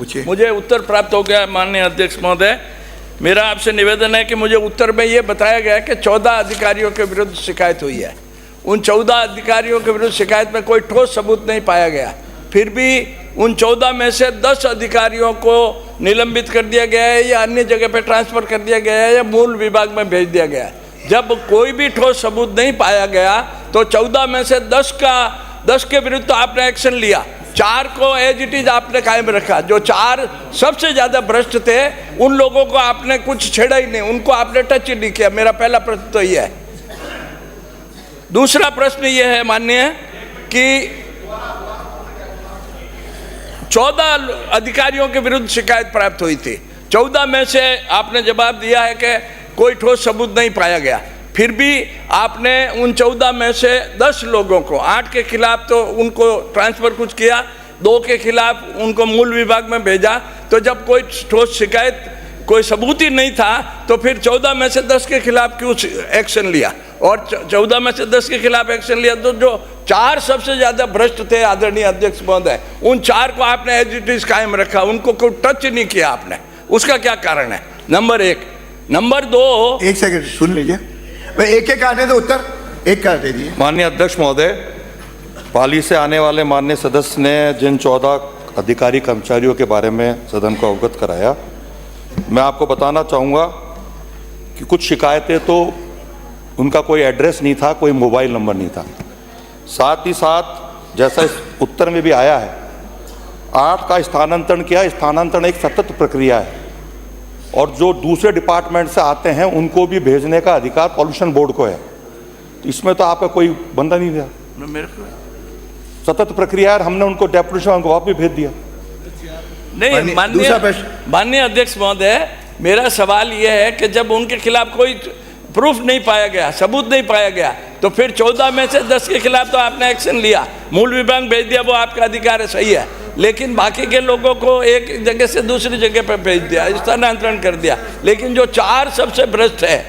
पूछिए। मुझे उत्तर प्राप्त हो गया माननीय अध्यक्ष महोदय। मेरा आपसे निवेदन है कि मुझे उत्तर में ये बताया गया कि 14 अधिकारियों के विरुद्ध शिकायत हुई है। उन 14 अधिकारियों के विरुद्ध शिकायत में कोई ठोस सबूत नहीं पाया गया। फिर भी उन 14 में से 10 अधिकारियों को निलंबित कर दिया गया है या अन्य जगह पे ट्रांसफ़र कर दिया गया है या मूल विभाग में भेज दिया गया है। जब कोई भी ठोस सबूत नहीं पाया गया तो 14 में से 10 के विरुद्ध तो आपने एक्शन लिया, 4 को एज इट इज आपने कायम रखा। जो 4 सबसे ज़्यादा भ्रष्ट थे उन लोगों को आपने कुछ छेड़ा ही नहीं, उनको आपने टच ही नहीं किया। मेरा पहला प्रश्न तो यह है। दूसरा प्रश्न यह है माननीय कि 14 अधिकारियों के विरुद्ध शिकायत प्राप्त हुई थी। 14 में से आपने जवाब दिया है कि कोई ठोस सबूत नहीं पाया गया। फिर भी आपने उन 14 में से 10 लोगों को, 8 के खिलाफ तो उनको ट्रांसफ़र कुछ किया, 2 के खिलाफ उनको मूल विभाग में भेजा। तो जब कोई ठोस शिकायत, कोई सबूत ही नहीं था तो फिर 14 में से 10 के खिलाफ क्यों एक्शन लिया? और 14 में से 10 के खिलाफ एक्शन लिया तो जो 4 सबसे ज़्यादा भ्रष्ट थे आदरणीय अध्यक्ष महोदय, उन 4 को आपने एज इट इज कायम रखा, उनको कोई टच नहीं किया आपने। उसका क्या कारण है? नंबर 1। नंबर 2, एक सेकंड सुन लीजिए, एक काटे तो उत्तर एक काट दे दिए। माननीय अध्यक्ष महोदय, पाली से आने वाले माननीय सदस्य ने जिन 14 अधिकारी कर्मचारियों के बारे में सदन को अवगत कराया, मैं आपको बताना चाहूँगा कि कुछ शिकायतें तो उनका कोई एड्रेस नहीं था, कोई मोबाइल नंबर नहीं था। साथ ही साथ जैसा इस उत्तर में भी आया है, 8 का स्थानांतरण किया। स्थानांतरण एक सतत प्रक्रिया है और जो दूसरे डिपार्टमेंट से आते हैं उनको भी भेजने का अधिकार पॉल्यूशन बोर्ड को है। तो इसमें तो आपका कोई बंदा नहीं दिया, सतत प्रक्रिया है। हमने उनको डेपुटेशन को वापस भेज दिया। नहीं माननीय अध्यक्ष महोदय, मेरा सवाल यह है कि जब उनके खिलाफ कोई प्रूफ नहीं पाया गया, सबूत नहीं पाया गया, तो फिर 14 में से 10 के खिलाफ तो आपने एक्शन लिया, मूल विभाग भेज दिया, वो आपका अधिकार है, सही है। लेकिन बाकी के लोगों को एक जगह से दूसरी जगह पर भेज दिया, स्थानांतरण कर दिया। लेकिन जो 4 सबसे भ्रष्ट है,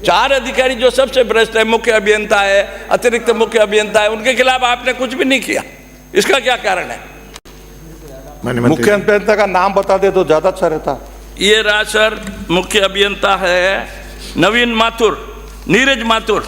4 अधिकारी जो सबसे भ्रष्ट है, मुख्य अभियंता है, अतिरिक्त मुख्य अभियंता है, उनके खिलाफ आपने कुछ भी नहीं किया। इसका क्या कारण है? मुख्य अभियंता का नाम बता दे तो ज्यादा अच्छा रहता। ये रहा सर, मुख्य अभियंता है नवीन माथुर, नीरज माथुर।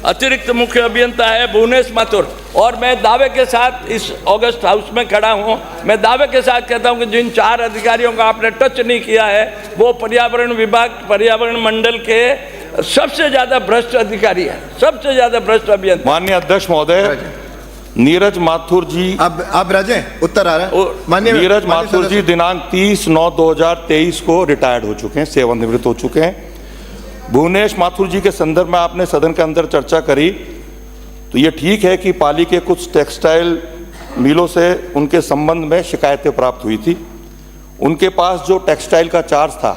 अतिरिक्त मुख्य अभियंता है भुवनेश माथुर। और मैं दावे के साथ इस ऑगस्ट हाउस में खड़ा हूं, मैं दावे के साथ कहता हूं कि जिन 4 अधिकारियों का आपने टच नहीं किया है वो पर्यावरण विभाग, पर्यावरण मंडल के सबसे ज्यादा भ्रष्ट अधिकारी है, सबसे ज्यादा भ्रष्ट अभियंता। माननीय अध्यक्ष महोदय, नीरज माथुर जी, अब राजे उत्तर आ रहा है। नीरज माथुर जी दिनांक 30/9/2023 को रिटायर्ड हो चुके हैं, सेवानिवृत्त हो चुके हैं। भुवनेश माथुर जी के संदर्भ में आपने सदन के अंदर चर्चा करी, तो ये ठीक है कि पाली के कुछ टेक्सटाइल मिलों से उनके संबंध में शिकायतें प्राप्त हुई थी। उनके पास जो टेक्सटाइल का चार्ज था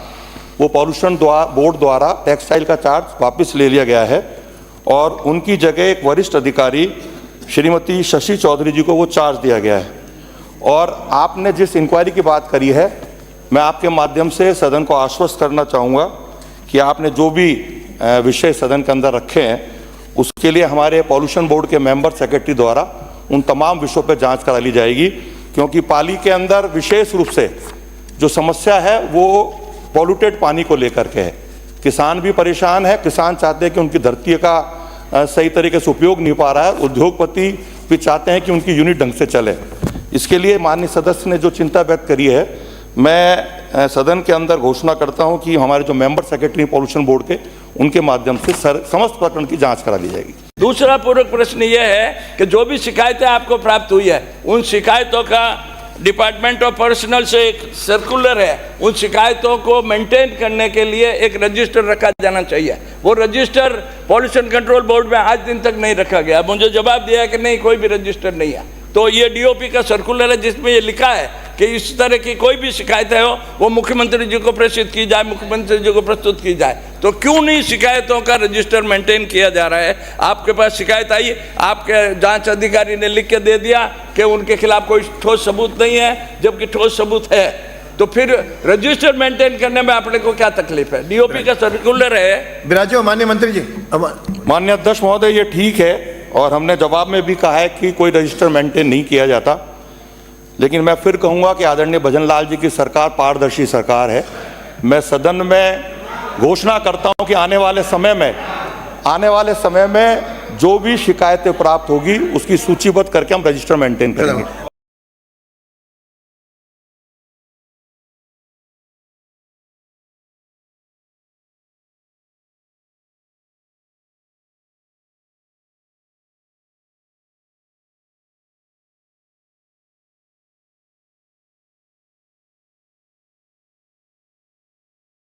वो पॉल्यूशन बोर्ड द्वारा टेक्सटाइल का चार्ज वापस ले लिया गया है और उनकी जगह एक वरिष्ठ अधिकारी श्रीमती शशि चौधरी जी को वो चार्ज दिया गया है। और आपने जिस इंक्वायरी की बात करी है, मैं आपके माध्यम से सदन को आश्वस्त करना चाहूँगा कि आपने जो भी विषय सदन के अंदर रखे हैं उसके लिए हमारे पॉल्यूशन बोर्ड के मेंबर सेक्रेटरी द्वारा उन तमाम विषयों पर जांच करा ली जाएगी। क्योंकि पाली के अंदर विशेष रूप से जो समस्या है वो पॉल्यूटेड पानी को लेकर के है। किसान भी परेशान है, किसान चाहते हैं कि उनकी धरती का सही तरीके से उपयोग नहीं पा रहा है, उद्योगपति भी चाहते हैं कि उनकी यूनिट ढंग से चले। इसके लिए माननीय सदस्य ने जो चिंता व्यक्त करी है, मैं सदन के अंदर घोषणा करता हूं कि हमारे जो मेंबर सेक्रेटरी पॉल्यूशन बोर्ड के, उनके माध्यम से समस्त प्रकरण की जांच करा ली जाएगी। दूसरा पूरक प्रश्न यह है कि जो भी शिकायतें आपको प्राप्त हुई है, उन शिकायतों का डिपार्टमेंट ऑफ पर्सनल से एक सर्कुलर है, उन शिकायतों को मेंटेन करने के लिए एक रजिस्टर रखा जाना चाहिए। वो रजिस्टर पॉल्यूशन कंट्रोल बोर्ड में आज दिन तक नहीं रखा गया। मुझे जवाब दिया कि नहीं, कोई भी रजिस्टर नहीं है। तो ये डीओपी का सर्कुलर है जिसमें ये लिखा है कि इस तरह की कोई भी शिकायतें हो वो मुख्यमंत्री जी को प्रेषित की जाए, मुख्यमंत्री जी को प्रस्तुत की जाए। तो क्यों नहीं शिकायतों का रजिस्टर मेंटेन किया जा रहा है? आपके पास शिकायत आई, आपके जांच अधिकारी ने लिख के दे दिया कि उनके खिलाफ कोई ठोस सबूत नहीं है, जबकि ठोस सबूत है। तो फिर रजिस्टर मेंटेन करने में आपने को क्या तकलीफ है? डीओपी का सर्कुलर है। विराजो माननीय मंत्री जी। माननीय अध्यक्ष महोदय, ये ठीक है और हमने जवाब में भी कहा है कि कोई रजिस्टर मेंटेन नहीं किया जाता। लेकिन मैं फिर कहूँगा कि आदरणीय भजन लाल जी की सरकार पारदर्शी सरकार है। मैं सदन में घोषणा करता हूँ कि आने वाले समय में जो भी शिकायतें प्राप्त होगी उसकी सूचीबद्ध करके हम रजिस्टर मेंटेन करेंगे।